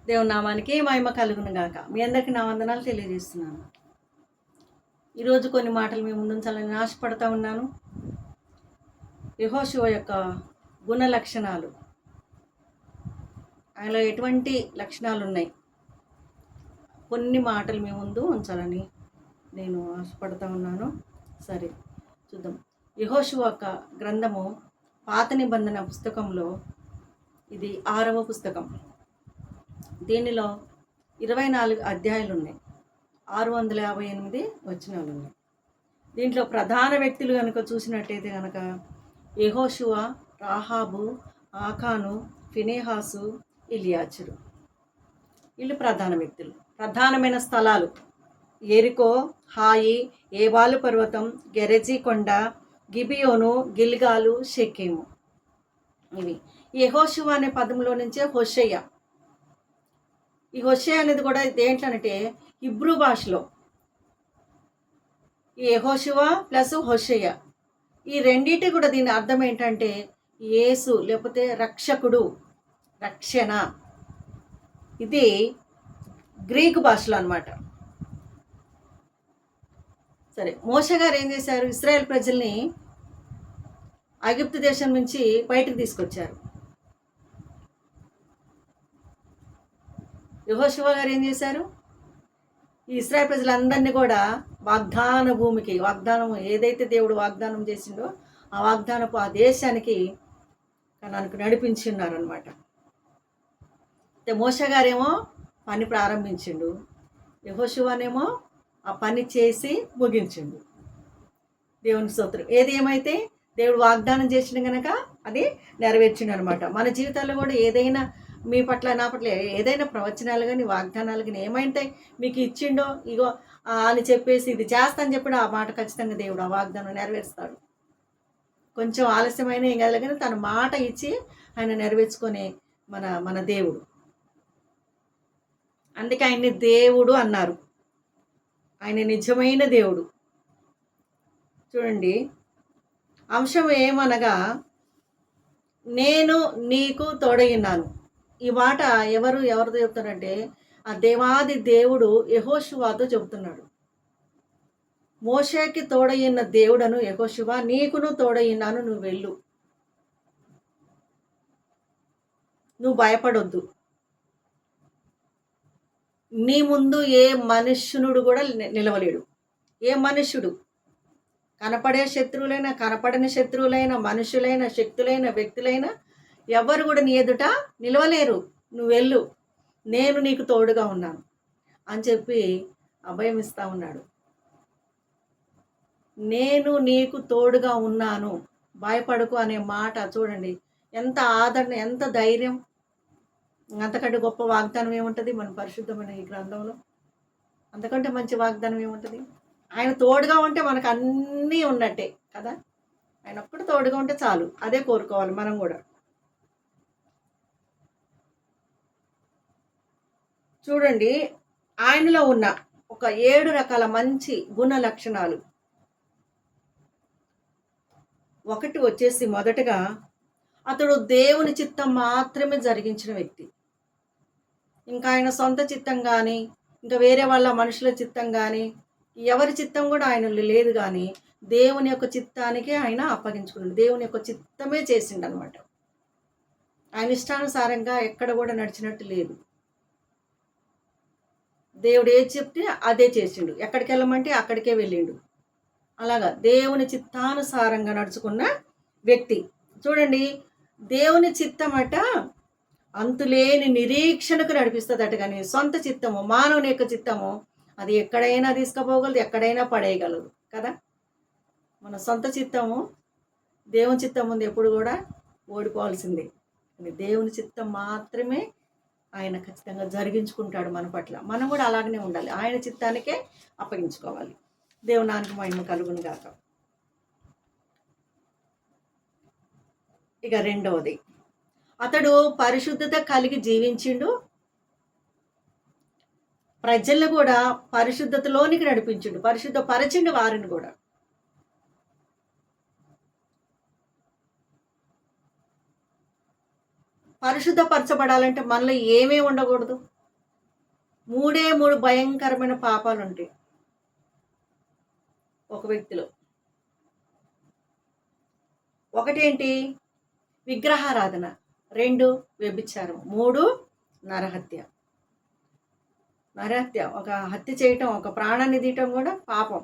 దేవుని నామానికి మహిమ కలుగును గాక. మీ అందరికీ నా వందనాలు తెలియజేస్తున్నాను. ఈరోజు కొన్ని మాటలు మీ ముందుంచాలని ఆశపడతా ఉన్నాను. యెహోషువ యొక్క గుణ లక్షణాలు, ఆయనలో ఎటువంటి లక్షణాలు ఉన్నాయి, కొన్ని మాటలు మీ ముందు ఉంచాలని నేను ఆశపడతా ఉన్నాను. సరే చూద్దాం. యెహోషువ యొక్క గ్రంథము పాత నిబంధన పుస్తకంలో ఇది 6వ పుస్తకం. దీనిలో 24 అధ్యాయాలు ఉన్నాయి. 658 వచనాలు ఉన్నాయి. దీంట్లో ప్రధాన వ్యక్తులు కనుక చూసినట్టయితే కనుక యెహోషువ, రాహాబు, ఆకాను, ఫినెహాసు, ఎలియాజరు, వీళ్ళు ప్రధాన వ్యక్తులు. ప్రధానమైన స్థలాలు యెరికో, హాయి, ఏబాలు పర్వతం, గెరెజీ కొండ, గిబియోను, గిల్గాలు, షెకెము. ఇవి యెహోషువ అనే పదంలో నుంచే హోషేయ. ఈ హోషేయ అనేది కూడా దేంట్లోనంటే హిబ్రూ భాషలో ఈ యెహోషువ ప్లస్ హోషేయ, ఈ రెండింటి కూడా దీని అర్థం ఏంటంటే యేసు లేకపోతే రక్షకుడు, రక్షణ. ఇది గ్రీకు భాషలో అన్నమాట. సరే, మోషే గారు ఏం చేశారు? ఇశ్రాయేల్ ప్రజల్ని ఐగుప్తు దేశం నుంచి బయటకు తీసుకొచ్చారు. యెహోషువ గారు ఏం చేశారు? ఈ ఇశ్రాయేల్ ప్రజలందరినీ కూడా వాగ్దాన భూమికి, వాగ్దానం ఏదైతే దేవుడు వాగ్దానం చేసిండో ఆ వాగ్దానపు ఆ దేశానికి కనానుకు నడిపించి ఉన్నారనమాట. మోషే గారేమో పని ప్రారంభించిండు, యెహోషువనేమో ఆ పని చేసి ముగించిండు. దేవుని స్తోత్రం. ఏది ఏమైతే దేవుడు వాగ్దానం చేసిన కనుక అది నెరవేర్చిండు అనమాట. మన జీవితాల్లో కూడా ఏదైనా మీ పట్ల నా పట్ల ఏదైనా ప్రవచనాలు కానీ వాగ్దానాలు కానీ ఏమైతే మీకు ఇచ్చిండో ఇగో అని చెప్పేసి ఇది చేస్తాను చెప్పిన ఆ మాట ఖచ్చితంగా దేవుడు ఆ వాగ్దానం నెరవేరుస్తాడు. కొంచెం ఆలస్యమైన ఏం కాదు కానీ తన మాట ఇచ్చి ఆయన నెరవేర్చుకునే మన దేవుడు. అందుకే ఆయన్ని దేవుడు అన్నారు. ఆయన నిజమైన దేవుడు. చూడండి, అంశం ఏమనగా నేను నీకు తోడైనాను. ఈ మాట ఎవరితో చెప్తారంటే ఆ దేవాది దేవుడు యెహోషువతో చెబుతున్నాడు. మోషేకి తోడైన దేవుడను యెహోషువ, నీకును తోడైనాను, నువ్వు వెళ్ళు, నువ్వు భయపడొద్దు. నీ ముందు ఏ మనుష్యునుడు కూడా నిలవలేడు. ఏ మనుష్యుడు, కనపడే శత్రువులైనా కనపడని శత్రువులైన మనుషులైన శక్తులైన వ్యక్తులైనా ఎవరు కూడా నీ ఎదుట నిలవలేరు. నువ్వు వెళ్ళు, నేను నీకు తోడుగా ఉన్నాను అని చెప్పి అభయం ఇస్తా ఉన్నాడు. నేను నీకు తోడుగా ఉన్నాను, భయపడకు అనే మాట చూడండి ఎంత ఆదరణ, ఎంత ధైర్యం. అంతకంటే గొప్ప వాగ్దానం ఏముంటుంది మన పరిశుద్ధమైన ఈ గ్రంథంలో? అంతకంటే మంచి వాగ్దానం ఏముంటుంది? ఆయన తోడుగా ఉంటే మనకు అన్నీ ఉన్నట్టే కదా. ఆయన ఒక్కడు తోడుగా ఉంటే చాలు, అదే కోరుకోవాలి మనం కూడా. చూడండి, ఆయనలో ఉన్న ఒక 7 రకాల మంచి గుణ లక్షణాలు. ఒకటి వచ్చేసి మొదటగా అతడు దేవుని చిత్తం మాత్రమే జరిగించిన వ్యక్తి. ఇంకా ఆయన సొంత చిత్తం కానీ ఇంకా వేరే వాళ్ళ మనుషుల చిత్తం కానీ ఎవరి చిత్తం కూడా ఆయనలో లేదు. కానీ దేవుని యొక్క చిత్తానికి ఆయన అప్పగించుకున్నాడు. దేవుని యొక్క చిత్తమే చేసిండు అనమాట. ఆయన ఇష్టానుసారంగా ఎక్కడ కూడా నడిచినట్టు లేదు. దేవుడు ఏది చెప్తే అదే చేసిండు, ఎక్కడికి వెళ్ళమంటే అక్కడికే వెళ్ళిండు. అలాగా దేవుని చిత్తానుసారంగా నడుచుకున్న వ్యక్తి. చూడండి, దేవుని చిత్తమట అంతులేని నిరీక్షణకు నడిపిస్తుందట. కానీ సొంత చిత్తము, మానవుని యొక్క చిత్తము, అది ఎక్కడైనా తీసుకుపోగలదు, ఎక్కడైనా పడేయగలదు కదా. మన సొంత చిత్తము దేవుని చిత్తం ముందు ఎప్పుడు కూడా ఓడిపోవాల్సిందే. దేవుని చిత్తం మాత్రమే ఆయన ఖచ్చితంగా జరిగించుకుంటాడు మన పట్ల. మనం కూడా అలాగనే ఉండాలి, ఆయన చిత్తానికే అప్పగించుకోవాలి. దేవునానికి మహిమ కలుగును గాక. ఇక రెండవది, అతడు పరిశుద్ధత కలిగి జీవించిండు, ప్రజలను కూడా పరిశుద్ధతలోనికి నడిపించిండు, పరిశుద్ధపరచిండు వారిని కూడా. పరిశుద్ధపరచబడాలంటే మనలో ఏమీ ఉండకూడదు? మూడు భయంకరమైన పాపాలు ఉంటాయి ఒక వ్యక్తిలో. ఒకటేంటి? విగ్రహారాధన. 2 వ్యభిచారం. 3 నరహత్య. ఒక హత్య చేయటం, ఒక ప్రాణాన్ని తీయటం కూడా పాపం.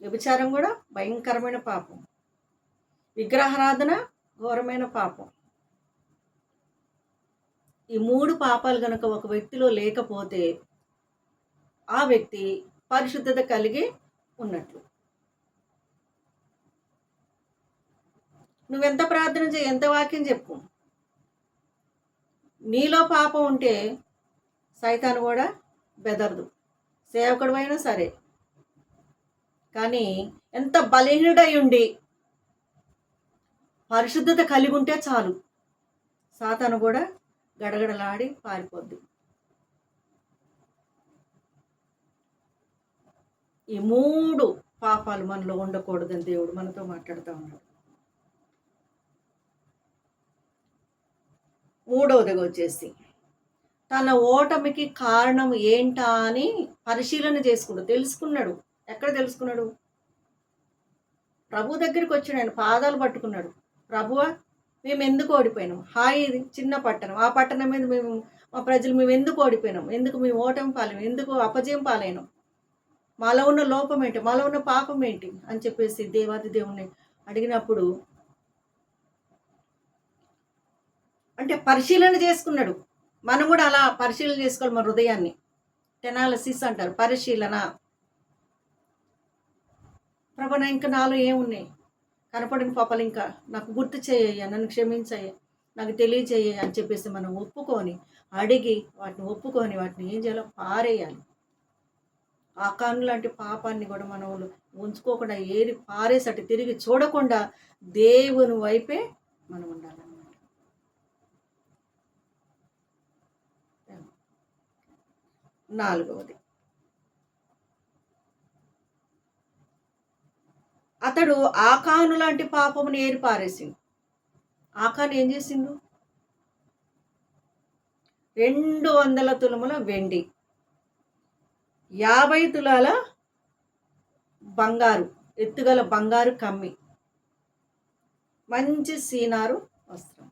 వ్యభిచారం కూడా భయంకరమైన పాపం. విగ్రహారాధన ఘోరమైన పాపం. ఈ 3 పాపాలు కనుక ఒక వ్యక్తిలో లేకపోతే ఆ వ్యక్తి పరిశుద్ధత కలిగి ఉన్నట్లు. నువ్వెంత ప్రార్థన చేయి, ఎంత వాక్యం చెప్పు, నీలో పాపం ఉంటే సైతాను కూడా బెదరదు. సేవకుడు అయినా సరే. కానీ ఎంత బలహీనుడై ఉండి పరిశుద్ధత కలిగి ఉంటే చాలు, సాతాను కూడా గడగడలాడి పారిపోద్ది. ఈ 3 పాపాలు మనలో ఉండకూడదని దేవుడు మనతో మాట్లాడుతూ ఉన్నాడు. 3వదిగా వచ్చేసి తన ఓటమికి కారణం ఏంటా అని పరిశీలన చేసుకున్నాడు, తెలుసుకున్నాడు. ఎక్కడ తెలుసుకున్నాడు? ప్రభు దగ్గరికి వచ్చాడు. ఆయన పాదాలు పట్టుకున్నాడు. ప్రభువా, మేము ఎందుకు ఓడిపోయినాం? ఇది చిన్న పట్టణం, ఆ పట్టణం మీద మా ప్రజలు మేము ఎందుకు ఓడిపోయినాం? ఎందుకు మేము ఓటమి పాలైనాం? ఎందుకు అపజయం పాలైనాం? మాలో ఉన్న లోపం ఏంటి? మాలో ఉన్న పాపం ఏంటి అని చెప్పేసి దేవాది దేవుణ్ణి అడిగినప్పుడు అంటే పరిశీలన చేసుకున్నాడు. మనం కూడా అలా పరిశీలన చేసుకోవాలి మన హృదయాన్ని. ఎనాలిసిస్ అంటారు, పరిశీలన. ప్రభు, ఇంకా నాలో ఏమున్నాయి? కనపడిన పాపాలు ఇంకా నాకు గుర్తు చేయ్యా, నన్ను క్షమించయ్యా, నాకు తెలియచేయ్యా అని చెప్పేసి మనం ఒప్పుకొని, అడిగి వాటిని ఒప్పుకొని వాటిని ఏం చేయాలో పారేయాలి. ఆకాను లాంటి పాపాన్ని కూడా మనం ఉంచుకోకుండా ఏది పారేసటి తిరిగి చూడకుండా దేవుని వైపే మనం ఉండాలన్నమాట. 4వది, అతడు ఆకాను లాంటి పాపమును ఏరి పారేసిండు. ఆకాను ఏం చేసిండు? 200 తులముల వెండి, 50 తులాల బంగారు, ఎత్తుగల బంగారు కమ్మి, మంచి సీనారు వస్త్రం.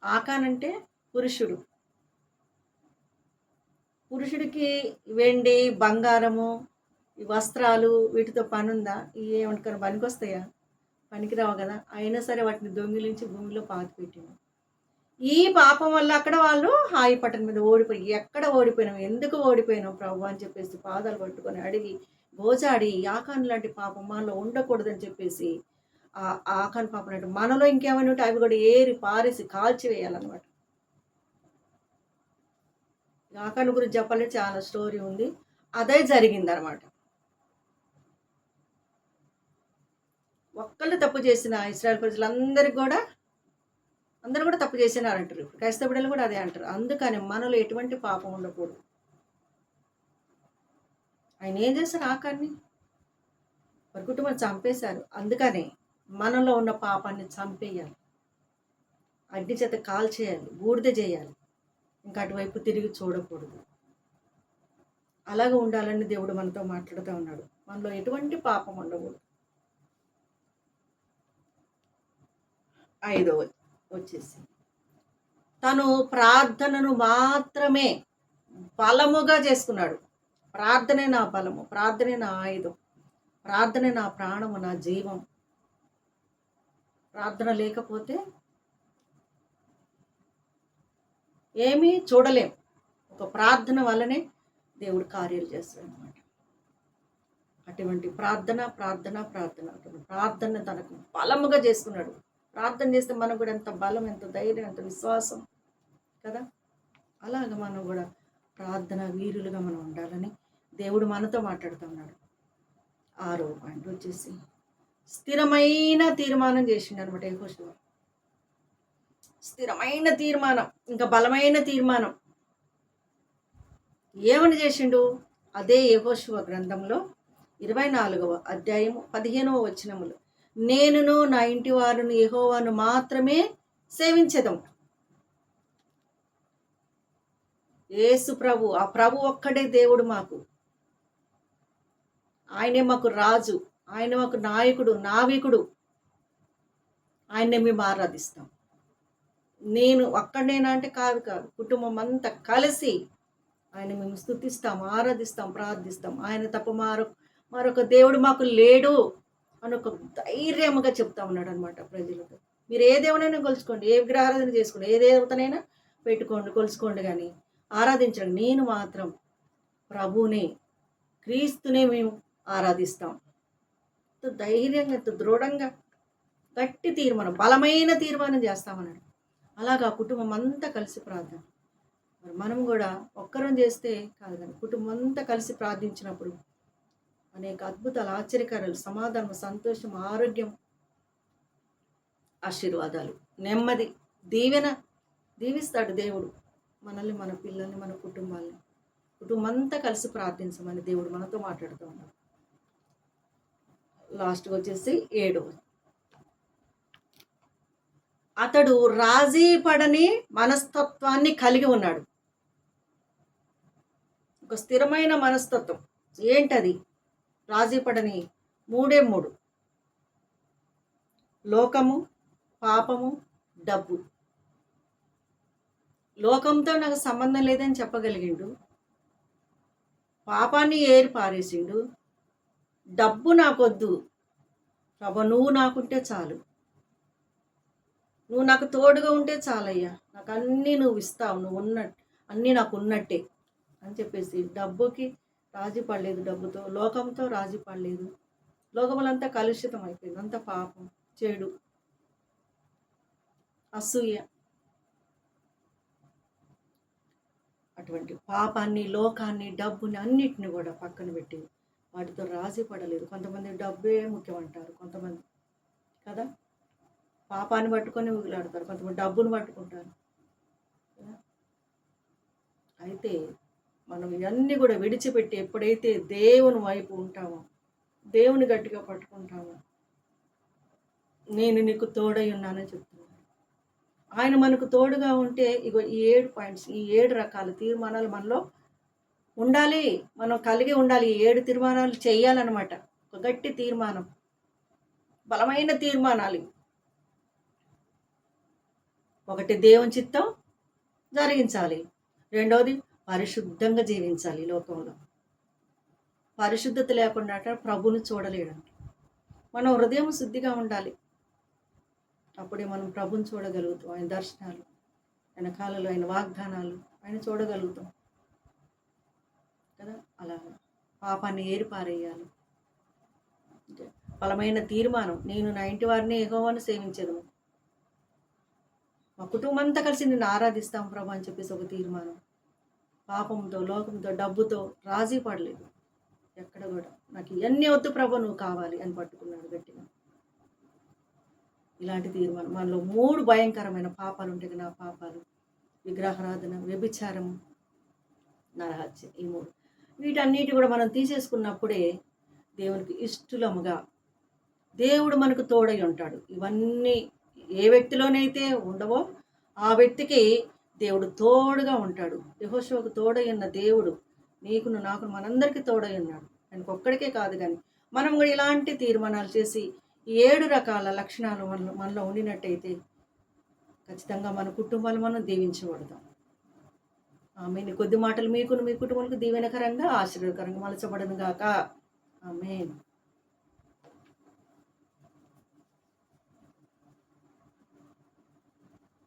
ఆకానంటే పురుషుడు. పురుషుడికి వెండి, బంగారము, ఈ వస్త్రాలు వీటితో పని ఉందా? ఏమంటారు, పనికొస్తాయా? పనికిరావు కదా. అయినా సరే వాటిని దొంగిలించి భూమిలో పాతిపెట్టిండు. ఈ పాపం వల్ల అక్కడ వాళ్ళు హాయి పట్టణం మీద ఓడిపోయి, ఎక్కడ ఓడిపోయినాం, ఎందుకు ఓడిపోయినాం ప్రభు అని చెప్పేసి పాదాలు పట్టుకొని అడిగి గోజాడి, ఆకాను లాంటి పాపం మనలో ఉండకూడదని చెప్పేసి ఆ ఆకాను పాపం అంటే మనలో ఇంకేమైనా ఉంటే అవి కూడా ఏరి పారేసి కాల్చివేయాలన్నమాట. ఆకాను గురించి చెప్పాలంటే చాలా స్టోరీ ఉంది. అదే జరిగిందనమాట. ఒక్కళ్ళు తప్పు చేసిన ఇశ్రాయేలు ప్రజలందరికీ కూడా అందరూ కూడా తప్పు చేసినారంటారు. ఇప్పుడు క్రైస్తవ బిడ్డలు కూడా అదే అంటారు. అందుకని మనలో ఎటువంటి పాపం ఉండకూడదు. ఆయన ఏం చేశారు? ఆకాన్ని వారి కుటుంబం చంపేశారు. అందుకనే మనలో ఉన్న పాపాన్ని చంపేయాలి, అగ్ని చేత కాల్చేయాలి, బూడిద చేయాలి. ఇంకా అటువైపు తిరిగి చూడకూడదు. అలాగ ఉండాలని దేవుడు మనతో మాట్లాడుతూ ఉన్నాడు. మనలో ఎటువంటి పాపం ఉండకూడదు. 5వ వచ్చేసి తను ప్రార్థనను మాత్రమే బలముగా చేసుకున్నాడు. ప్రార్థనే నా బలము, ప్రార్థనే నా ఆయుధం, ప్రార్థనే నా ప్రాణము, నా జీవం. ప్రార్థన లేకపోతే ఏమీ చూడలేం. ఒక ప్రార్థన వల్లనే దేవుడు కార్యాలు చేస్తాడు అన్నమాట. అటువంటి ప్రార్థన తనకు బలముగా చేసుకున్నాడు. ప్రార్థన చేస్తే మనకు కూడా ఎంత బలం, ఎంత ధైర్యం, ఎంత విశ్వాసం కదా. అలాగ మనం కూడా ప్రార్థన వీరులుగా మనం ఉండాలని దేవుడు మనతో మాట్లాడుతున్నాడు. 6వ పాయింట్ వచ్చేసి స్థిరమైన తీర్మానం చేసిండు అనమాట యెహోషువ. స్థిరమైన తీర్మానం, ఇంకా బలమైన తీర్మానం. ఏమని చేసిండు? అదే యెహోషువ గ్రంథంలో 24వ అధ్యాయము 15వ వచనములు, నేనును నా ఇంటి వారును యెహోవాను మాత్రమే సేవించెదం. యేసు ప్రభు, ఆ ప్రభు ఒక్కడే దేవుడు మాకు. ఆయనే మాకు రాజు, ఆయన మాకు నాయకుడు, నావికుడు. ఆయన్నే మేము ఆరాధిస్తాం. నేను ఒక్కడినేనా అంటే కాదు కాదు, కుటుంబం అంతా కలిసి ఆయన మేము స్తుతిస్తాం, ఆరాధిస్తాం, ప్రార్థిస్తాం. ఆయన తప్ప మరొక దేవుడు మాకు లేడు అని ఒక ధైర్యముగా చెప్తా ఉన్నాడు అనమాట ప్రజలకు. మీరు ఏ దేవునైనా కొలుచుకోండి, ఏ విగ్రహారాధన చేసుకోండి, ఏ దేవతనైనా పెట్టుకోండి, కొలుచుకోండి, కానీ ఆరాధించండి. నేను మాత్రం ప్రభువునే, క్రీస్తునే మేము ఆరాధిస్తాం. ఎంతో ధైర్యంగా, ఎంతో దృఢంగా, గట్టి తీర్మానం, బలమైన తీర్మానం చేస్తామన్నాడు. అలాగా కుటుంబం అంతా కలిసి ప్రార్థన. మరి మనం కూడా ఒక్కరం చేస్తే కాదు, కానీ కుటుంబం అంతా కలిసి ప్రార్థించినప్పుడు అనేక అద్భుతాలు, ఆశ్చర్యకారాలు, సమాధానం, సంతోషం, ఆరోగ్యం, ఆశీర్వాదాలు, నెమ్మది, దీవెన దీవిస్తాడు దేవుడు మనల్ని, మన పిల్లల్ని, మన కుటుంబాన్ని. కుటుంబం అంతా కలిసి ప్రార్థించమని దేవుడు మనతో మాట్లాడుతూ ఉన్నాడు. లాస్ట్గా వచ్చేసి 7. అతడు రాజీ పడని మనస్తత్వాన్ని కలిగి ఉన్నాడు. ఒక స్థిరమైన మనస్తత్వం. ఏంటది? రాజీ పడని 3 లోకము, పాపము, డబ్బు. లోకంతో నాకు సంబంధం లేదని చెప్పగలిగిండు. పాపాన్ని ఏరి పారేసిండు. డబ్బు నాకొద్దు ప్రభు, నువ్వు నాకుంటే చాలు, నువ్వు నాకు తోడుగా ఉంటే చాలయ్యా, నాకు అన్నీ నువ్వు ఇస్తావు, నువ్వు ఉన్నట్టు అన్నీ నాకు ఉన్నట్టే అని చెప్పేసి డబ్బుకి రాజీ పడలేదు, డబ్బుతో, లోకంతో రాజీ పడలేదు. లోకములంతా కలుషితం అయిపోయింది, అంతా పాపం, చెడు, అసూయ. అటువంటి పాపాన్ని, లోకాన్ని, డబ్బుని అన్నిటిని కూడా పక్కన పెట్టి వాటితో రాజీ పడలేదు. కొంతమంది డబ్బే ముఖ్యం అంటారు, కొంతమంది కదా పాపాన్ని పట్టుకొని ఊగిలాడతారు, కొంతమంది డబ్బును పట్టుకుంటారు. అయితే మనం ఇవన్నీ కూడా విడిచిపెట్టి ఎప్పుడైతే దేవుని వైపు ఉంటామో, దేవుని గట్టిగా పట్టుకుంటామో, నేను నీకు తోడై ఉన్నానని చెప్తున్నాను. ఆయన మనకు తోడుగా ఉంటే ఇగో ఈ 7 పాయింట్స్, ఈ 7 రకాల తీర్మానాలు మనలో ఉండాలి, మనం కలిగి ఉండాలి. ఈ 7 తీర్మానాలు చేయాలన్నమాట. ఒక గట్టి తీర్మానం, బలమైన తీర్మానాలు. ఒకటి, దేవుని చిత్తం జరిగించాలి. రెండవది, పరిశుద్ధంగా జీవించాలి. లోకంలో పరిశుద్ధత లేకుండా ప్రభువుని చూడలేడంట. మనం హృదయం శుద్ధిగా ఉండాలి, అప్పుడే మనం ప్రభుని చూడగలుగుతాం. ఆయన దర్శనాలు, ఆయన కాలంలో ఆయన వాగ్దానాలు ఆయన చూడగలుగుతాం కదా. అలా పాపాన్ని ఏరిపారేయాలి. బలమైన తీర్మానం, నేను నా ఇంటి వారిని యెహోవాను సేవించదు, మా కుటుంబం అంతా కలిసి నిన్ను ఆరాధిస్తాం ప్రభు అని చెప్పేసి ఒక తీర్మానం. పాపంతో, లోకంతో, డబ్బుతో రాజీ పడలేదు ఎక్కడ కూడా. నాకు ఇవన్నీ వద్దు ప్రభు, నువ్వు కావాలి అని పట్టుకున్నాడు గట్టిగా. ఇలాంటి తీర్మానం. మనలో 3 భయంకరమైన పాపాలు ఉంటాయి. నా పాపాలు: విగ్రహారాధన, వ్యభిచారము, నరహత్య. ఈ 3 వీటన్నిటి కూడా మనం తీసేసుకున్నప్పుడే దేవునికి ఇష్టలముగా దేవుడు మనకు తోడై ఉంటాడు. ఇవన్నీ ఏ వ్యక్తిలోనైతే ఉండవో ఆ వ్యక్తికి దేవుడు తోడుగా ఉంటాడు. యెహోషువకు తోడై ఉన్న దేవుడు నీకును నాకును మనందరికీ తోడై ఉన్నాడు. ఆయనకు ఒక్కడికే కాదు, కానీ మనం కూడా ఇలాంటి తీర్మానాలు చేసి 7 రకాల లక్షణాలు మనలో ఉండినట్టయితే ఖచ్చితంగా మన కుటుంబాలు మనం దీవించబడతాం. ఆమేన్. కొద్ది మాటలు మీకును మీ కుటుంబాలకు దీవెనకరంగా, ఆశీర్వాదకరంగా మలచబడును గాక. ఆమేన్.